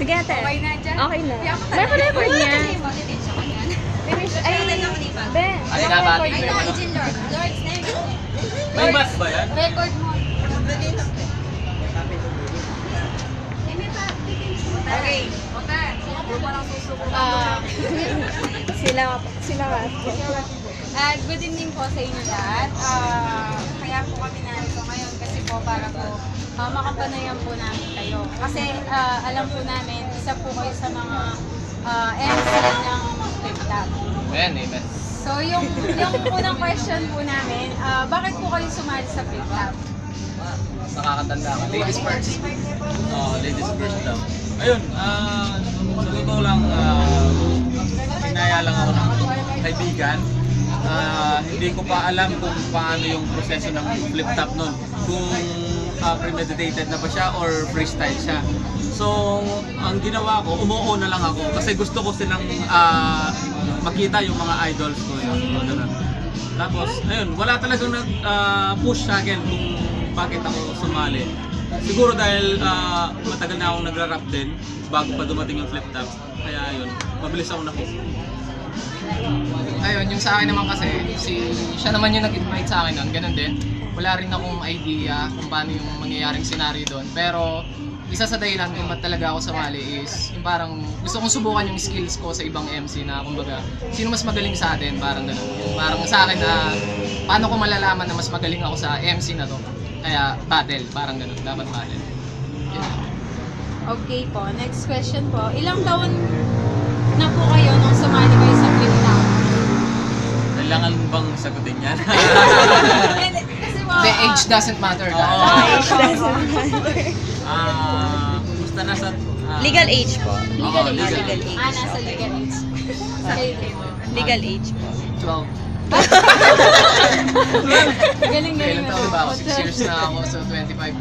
Sige ate. Okay na dyan? Okay na. Naka-record niya. Finish. Ay, be. Ay, nabati ko Ay, yung ano. Agent Lord. Lord's name. May mask ba yan? Record mo. Okay. Okay. Sino pa lang susubukan? Sila nga. Good evening po sa inyo lahat. Kaya po kami narito ngayon kasi po para po makapanayan po namin kayo. Kasi alam po namin, isa po kayo sa mga MC ng FlipTap. Ayan, amen. So yung unang question po namin, bakit po kayo sumali sa FlipTap? Nakakatanda ka. Ladies first. Ladies first daw. Ayun, sa totoo lang, hinaya lang ako ng kaibigan. Hindi ko pa alam kung paano yung proseso ng flip-top nun. Kung premeditated na ba siya or freestyle siya. So, ang ginawa ko, umuo na lang ako kasi gusto ko silang makita yung mga idols ko. Yun. Tapos, ayun, wala talagang nag-push sa akin kung bakit ako sumali. Siguro dahil matagal na akong nagra-rap din bago pa dumating yung flip-top. Kaya ayun, mabilis ako na-hook. Ayun, yung sa akin naman kasi, siya naman yung nag-invite sa akin nun, ganun din. Wala rin akong idea kung paano yung mangyayaring scenario doon. Pero, isa sa dahilan kung ba't talaga ako sumali is yung parang gusto kong subukan yung skills ko sa ibang MC na kumbaga, sino mas magaling sa atin, parang ganun. Parang sa akin na, paano ko malalaman na mas magaling ako sa MC na to. Kaya, battle, parang ganun, dapat battle. Yeah. Okay po, next question po. Ilang taon na po kayo nung sumali kayo sa FlipTap? Kailangan bang sagutin yan? Kasi The age doesn't matter. Age doesn't matter. Basta nasa... Legal age po. Legal age. Legal age. Nasa legal age. Sa'yo din. Legal age po. 12. Galing-galing Kailan na taon po. ba ako? 6 years na ako, so 25.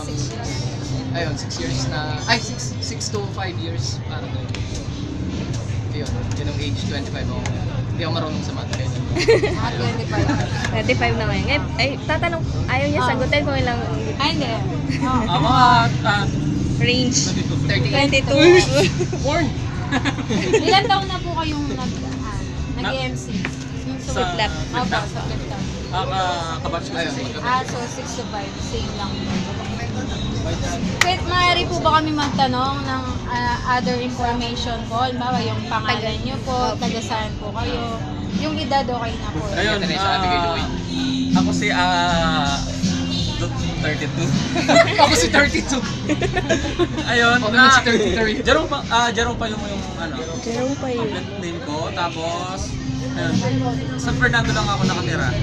6 years. Ayun, 6 years na, ay 6 to 5 years, parang ganun. Yun yung age 25 ako. Hindi ako marunong sa math kaya. 25. 25 na ngayon. Ay, tatanong, ayaw niya sagutin kung ilang Ay, hindi. Mga range. 38. 22. Born! Ilan taon na po kayong nag-MC? Yung Sa flip-top? Opo, flip-top. sa flip-top. Kabatch ko Ayun, sa So 6 to 5, same lang. Pwede, maaari po ba kami magtanong ng other information po? Halimbawa, yung pangalan nyo po, taga-saan po kayo, yung edad okay na po. Ayun, Ito na yung sa ating kay Louie. ako si 32. Ako si 32. Ayun, Ako naman si 33. Jerome pa yung ano, Jerome pa yun. complete name ko. Tapos, ayun, San Fernando lang ako nakatira.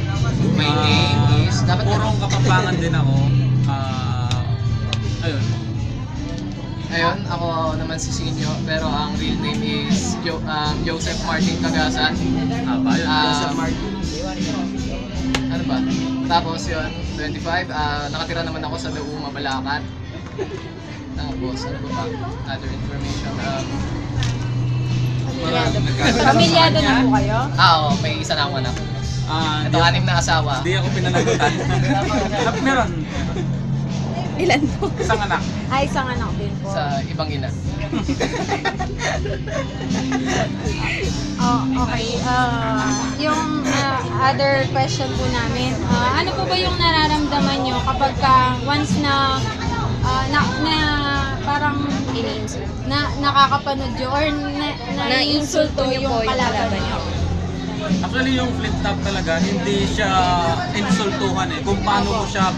My name is, dapat Purong Kapampangan din ako. Ayun. Ayun, ako naman si Sinyo, pero ang real name is Joseph Martin Cagasan. Ba yun? Joseph Martin. Ano ba? Tapos yun, 25, nakatira naman ako sa Lauma, Balacat. Tapos, ano ba? Other information. Pamilyado na po kayo? Oo, may isa na akong anak. Ito, 6 na asawa. Hindi ako pinanagutan. Meron. Ilan po? Isang anak. Ay, isang anak din po. Sa ibang ina. Oh, okay. Yung other question po namin, ano po ba yung nararamdaman nyo kapag once na parang nakakapanood nyo or na-insulto yung kalaban nyo? Actually, yung flip-top talaga, hindi siya insultuhan eh. Kung paano mo siya,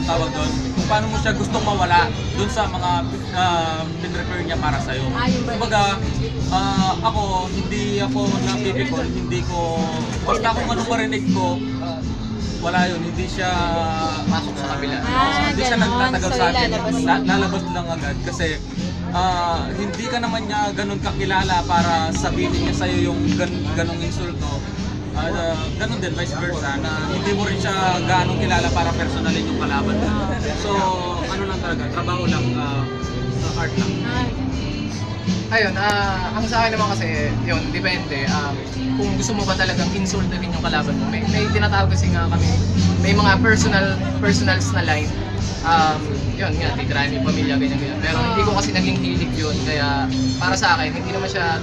tawag doon, kung paano mo siya gustong mawala doon sa mga pin-refer niya para sa'yo. Kumbaga, ako, hindi ako napipikon, hindi ko, basta kung anong marinig ko, wala yun, hindi siya Pasok sa kabila. hindi siya ganon. nagtatagal So, sa akin. ilalabas Lalabas lang agad kasi hindi ka naman niya ganun kakilala para sabihin niya sa'yo yung ganong insulto. Ganun din, vice versa, na hindi mo rin siya ganong kilala para personalin yung kalaban mo. So, ano lang talaga, trabaho lang, art lang. Ayun, ang sa akin naman kasi, yun, depende. Kung gusto mo ba talagang insultuhin yung kalaban mo, may tinatawag kasi nga kami, may mga personals na line. yun nga, titirahin yung pamilya, ganyan. Pero hindi ko kasi naging hilig yun, kaya para sa akin, hindi naman siya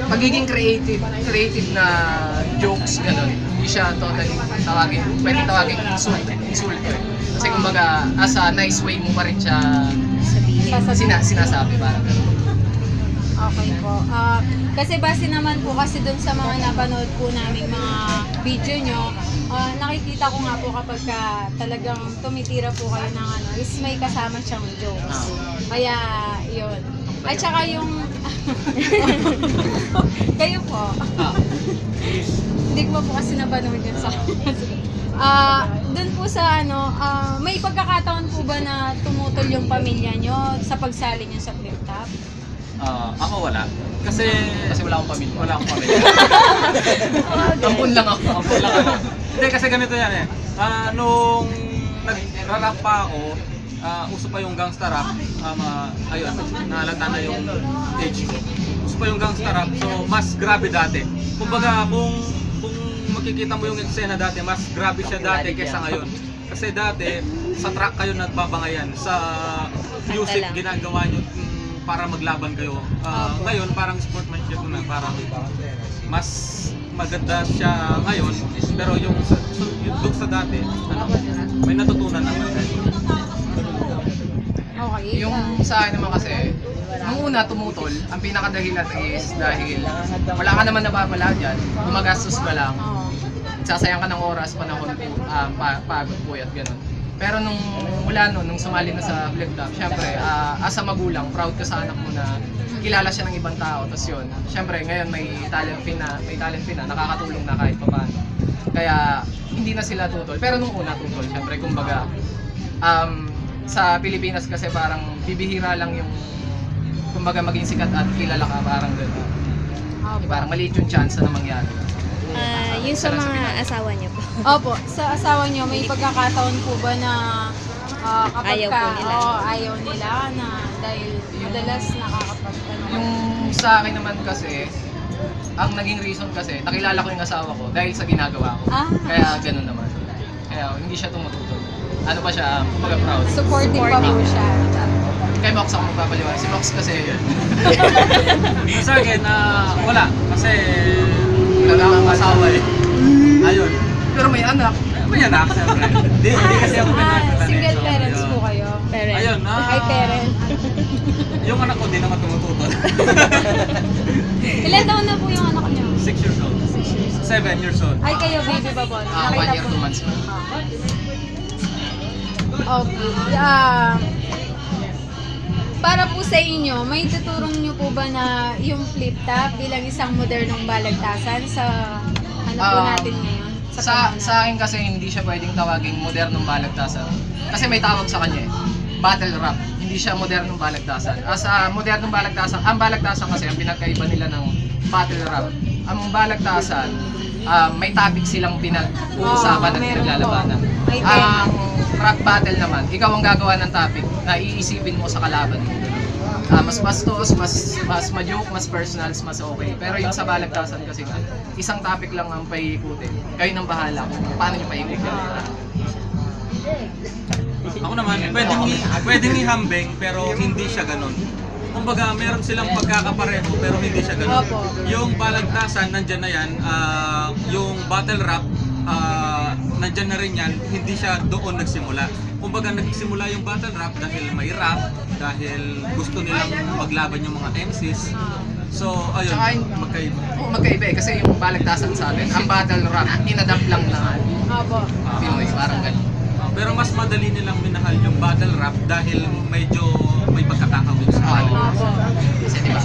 magiging creative na jokes, gano'n. Hindi siya totally pwedeng tawagin insult eh. Kasi kumbaga, as a nice way mo pa rin siya sinasabi, parang gano'n. Okay po. Kasi base naman po kasi dun sa mga napanood po naming mga video nyo, nakikita ko nga po kapag talagang tumitira po kayo ng ano, is may kasama siyang jokes. Kaya, yun. At saka yung... kayo po. Hindi ko po kasi napanood yun sa dun po sa ano, may pagkakataon po ba na tumutol yung pamilya nyo sa pagsali nyo sa flip top? Ako wala. Kasi Wala akong pamilya. wala akong pamilya. Ampun lang ako. Ampun lang ako. Hindi, kasi ganito yan eh. Nung nag-rap pa ako, uso pa yung gangsta rap. Ayun, nahalata na yung age ko. Uso pa yung gangsta rap, so mas grabe dati. Kumbaga, kung makikita mo yung eksena dati, mas grabe siya dati kaysa ngayon. Kasi dati, sa track kayo nagbabangayan, sa music ginagawa nyo para maglaban kayo. Ngayon, parang sportsmanship na, parang mas maganda siya ngayon, pero yung doon sa dati, may natutunan naman. Okay. Yung sa akin naman kasi, nung una tumutol, ang pinakadahilan is dahil wala ka naman napapala dyan, gumagastos ka lang, sasayang ka ng oras, panahon, pagod, puyat, gano'n. Pero nung sumali na sa flip top, syempre, as a magulang, proud ka sa anak mo na kilala siya ng ibang tao. Tapos yun, syempre, ngayon may talent fee na, nakakatulong na kahit papaano. Kaya, hindi na sila tutol. Pero nung una tutol, syempre, kumbaga, sa Pilipinas kasi parang bibihira lang yung, kumbaga, maging sikat at kilala ka, parang gano'n. Parang maliit yung chance na mangyari. Yung sa mga asawa niyo po. Opo, sa asawa nyo, may pagkakataon po ba na kapag Ayaw po nila. ayaw nila na dahil madalas nakakapag-ano? Yung sa akin naman kasi, ang naging reason kasi, nakilala ko yung asawa ko dahil sa ginagawa ko. Kaya ganun naman. Kaya hindi siya tumututol. Ano pa siya, kumbaga proud. Supportive pa po siya. Kay Mox ako magpapaliwanag. Si Mox kasi, Sa akin, wala. Kasi wala akong asawa eh. Ayun. pero may anak. May anak, siyempre. Hindi kasi ako pinagkatan eh. Single So, parents ayun. po kayo. Parent. Ayun, Ay, parent. yung anak ko, di naman tumututol. Ilan taon na po yung anak niyo? 6 years old. 7 years old. Ay, kayo, baby pa po. 1 year, 2 months pa. Okay. Para po sa inyo, may tuturong nyo po ba na yung flip top bilang isang modernong balagtasan sa ano po natin ngayon? Sa akin kasi hindi siya pwedeng tawaging modernong balagtasan. Kasi may tawag sa kanya eh. Battle rap. Hindi siya modernong balagtasan. Sa modernong balagtasan, ang balagtasan kasi ang pinagkaiba nila ng battle rap. Ang balagtasan, may topic silang pinag-uusapan at pinaglalabanan. Ang rap battle naman, ikaw ang gagawa ng topic na iisipin mo sa kalaban mo. Mas bastos, mas ma-joke, mas personals, mas okay. Pero yung sa balagtasan kasi isang topic lang ang paiikutin. Kayo nang bahala kung paano nyo paiikutin. Ako naman, pwedeng ihambing pero hindi siya ganun. Kumbaga, meron silang pagkakapareho pero hindi siya ganun. Opo. Yung balagtasan, nandyan na yan. Yung battle rap, nandyan na rin yan. Hindi siya doon nagsimula. Kumbaga, nagsimula yung battle rap dahil may rap, dahil gusto nilang maglaban yung mga MCs. So, ayun, magkaiba. Magkaiba eh, kasi yung balagtasan sa atin, ang battle rap, inadapt lang na Opo. Pinoy, parang ganun. Pero mas madali nilang minahal yung battle rap dahil medyo may pagkakakawin sa kanila. Opo. Kasi diba?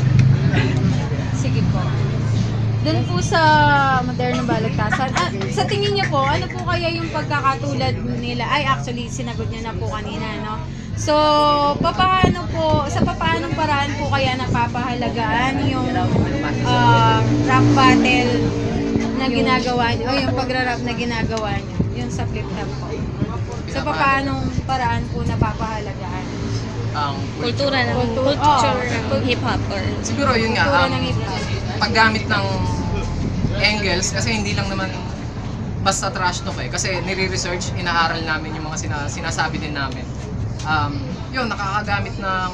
Sige po. Doon po sa modernong balagtasan, sa tingin niyo po, ano po kaya yung pagkakatulad nila? Ay, actually, sinagot niya na po kanina, no? So, papaanong paraan po kaya napapahalagaan yung rap battle na ginagawa niyo, o yung pagra-rap na ginagawa niyo, yung sa flip top po? So, papaanong paraan po napapahalagaan? Ang Kultura ng Kultura. culture Oo. ng hip-hop or siguro yun nga, Kultura ng hip-hop. paggamit ng angles, kasi hindi lang naman basta trash talk eh. Kasi nire-research, inaaral namin yung mga sinasabi din namin. Yun, nakakagamit ng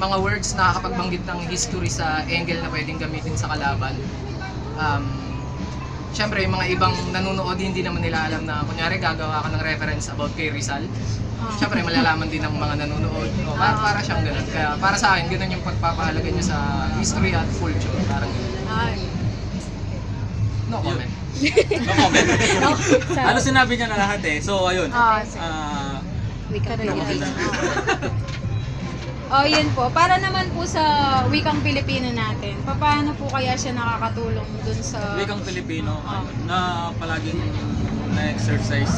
mga words na nakakapagbanggit ng history sa angle na pwedeng gamitin sa kalaban. Siyempre, yung mga ibang nanonood, hindi naman nila alam na kunyari gagawa ka ng reference about kay Rizal. Siyempre, malalaman din ng mga nanonood. Para siyang ganun. Kaya para sa akin, ganun yung pagpapahalaga niya sa history at culture. Parang ganun. Ay. No comment. No comment. No, Ano sinabi niya na lahat eh. So, ayun. sige. Wika No comment. Oh, yun po. Para naman po sa wikang Pilipino natin, paano po kaya siya nakakatulong dun sa... Wikang Pilipino na palaging na-exercise.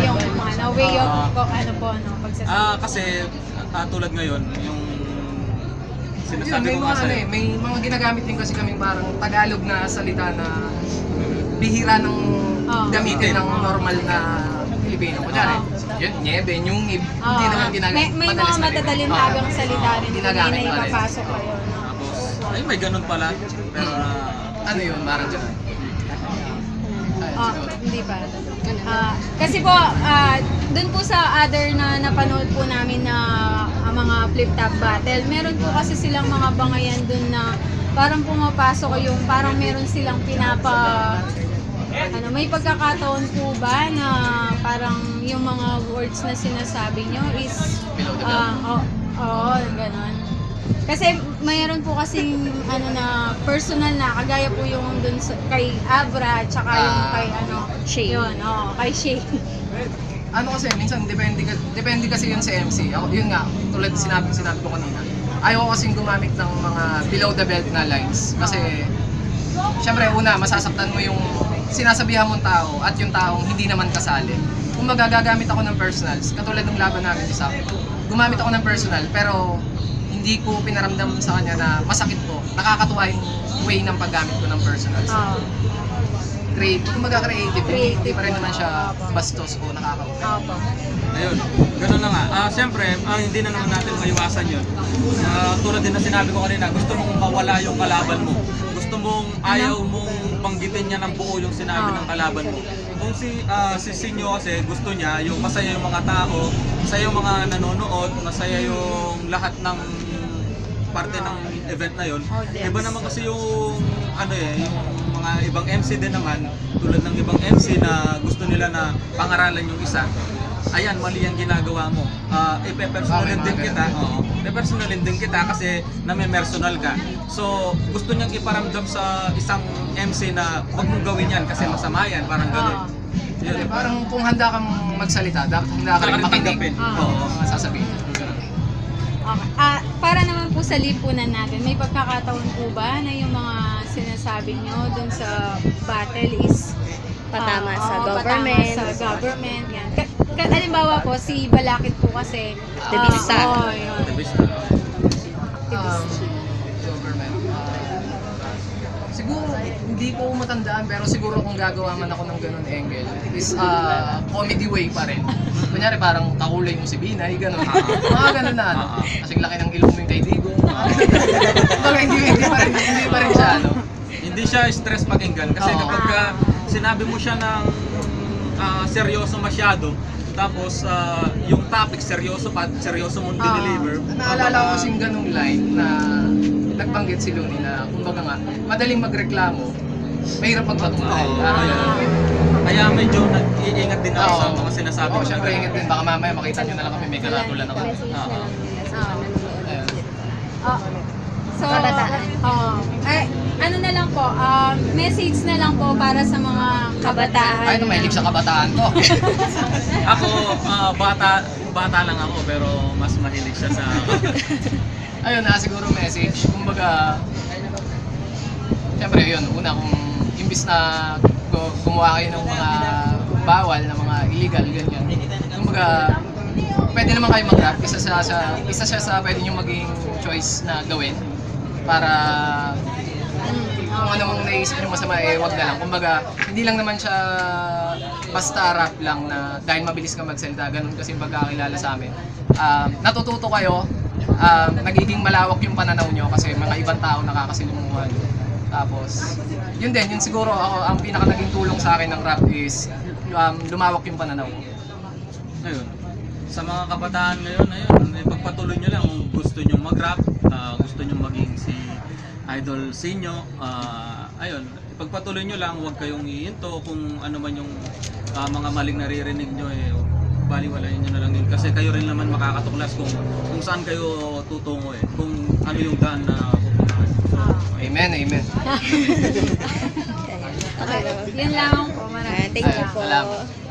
yung way of, pagsasabi. Kasi tulad ngayon, yung Yun, sinasabi may ko mga, nga sa'yo. may mga ginagamit din kasi kaming parang Tagalog na salita na bihira ng gamitin ng normal na Pilipino. Kunyari, yun, nyebe, nyungib, hindi naman ginagamit. May mga matatalintagang salita rin na ginagamit hindi pa na rin. ipapasok kayo. No? Tapos, ay may ganun pala. Pero Ano yun, parang gano'n. Siguro. Hindi pa. Kasi po, dun po sa other na napanood po namin na mga flip-top battle, meron po kasi silang mga bangayan dun na parang pumapasok yung parang meron silang may pagkakataon po ba na parang yung mga words na sinasabi nyo is Below the belt. ganon. Kasi mayroon po kasing na personal na kagaya po yung dun kay Abra tsaka yung kay Shay. Yun, kay Shay. Kasi minsan depende kasi yun sa MC. Ako, yun nga, tulad sinabi ko kanina. Ayaw ko kasing gumamit ng mga below the belt na lines. Kasi, syempre una, masasaktan mo yung sinasabihan mong tao at yung taong hindi naman kasali. Kung magagamit ako ng personals, katulad ng laban namin isa, gumamit ako ng personal pero hindi ko pinaramdam sa kanya na masakit ko. Nakakatuwa yung way ng paggamit ko ng personals. Creative. Hindi pa rin naman siya bastos o nakakauwa. ayun, ganun na nga. Siyempre, hindi na naman natin maiwasan yun. Tulad din na sinabi ko kanina, gusto mong mawala yung kalaban mo. Gusto mong ayaw mong banggitin niya ng buo yung sinabi ng kalaban mo. Kung si Sinyo kasi gusto niya yung masaya yung mga tao, masaya yung mga nanonood, masaya yung lahat ng parte ng event na yun. Iba naman kasi yung yung mga ibang MC din naman, tulad ng ibang MC na gusto nila na pangaralan yung isa. Ayan, mali ang ginagawa mo. Ipe-personalin din kita. Ipe-personalin din kita kasi name-personal ka. So, gusto niyang iparamdam sa isang MC na wag mong gawin yan kasi masama yan, parang gano'n. Yun, parang kung handa kang magsalita, dapat handa ka rin makinig. Mga sasabihin. Okay. Para naman po sa lipunan natin, may pagkakataon po ba na yung mga sinasabi nyo dun sa battle is Patama sa Patama government. sa government, yan. Halimbawa po, si Balakid po kasi Debista. Yun. Government. Siguro, hindi ko matandaan pero siguro kung gagawa man ako ng ganun angle is comedy way pa rin. Kunyari parang kakulay mo si Binay, ganun. Mga ganun na Kasing laki ng ilong mo yung kay Digo. Baga hindi pa rin siya, Hindi siya stress pakinggan kasi kapag sinabi mo siya ng seryoso masyado, tapos yung topic seryoso mong dineliver. Naalala ko kasing ganung line na nagbanggit si Looney na kumbaga nga, madaling magreklamo, mahirap magpatunayan. Kaya medyo nag-iingat din ako sa mga sinasabi ko. Siyempre ingat din, baka mamaya makita nyo na lang kami may karatula na kami. So, Kabataan. ano na lang po, message na lang po para sa mga kabataan. Ay, mahilig sa kabataan to. Ako, bata lang ako pero mas mahilig siya sa... Ayun siguro message. Kumbaga, siyempre yun, una kung imbis na gumawa kayo ng mga bawal, na mga illegal, ganyan. Kumbaga, pwede naman kayo mag-rap. Isa siya sa pwede nyo maging choice na gawin para kung ano mang naisip nyo masama, wag na lang. Kumbaga, hindi lang naman siya basta rap lang na dahil mabilis ka magsalita, ganun kasi yung pagkakilala sa amin. Natututo kayo, nagiging malawak yung pananaw nyo kasi mga ibang tao nakakasilumuhan. Tapos, yun din, yun siguro ako, ang pinaka naging tulong sa akin ng rap is lumawak yung pananaw ko. Ayun. sa mga kabataan ngayon, ayun, ipagpatuloy nyo lang kung gusto nyo mag-rap, gusto nyo maging si Idol Sinyo, ayun, ipagpatuloy nyo lang, huwag kayong iinto kung ano man yung mga maling naririnig nyo, baliwalain nyo na lang yun kasi kayo rin naman makakatuklas kung saan kayo tutungo kung ano yung daan na pupuntahan. Amen, amen. Okay. Yun lang po. Maraming Thank you po. Salamat.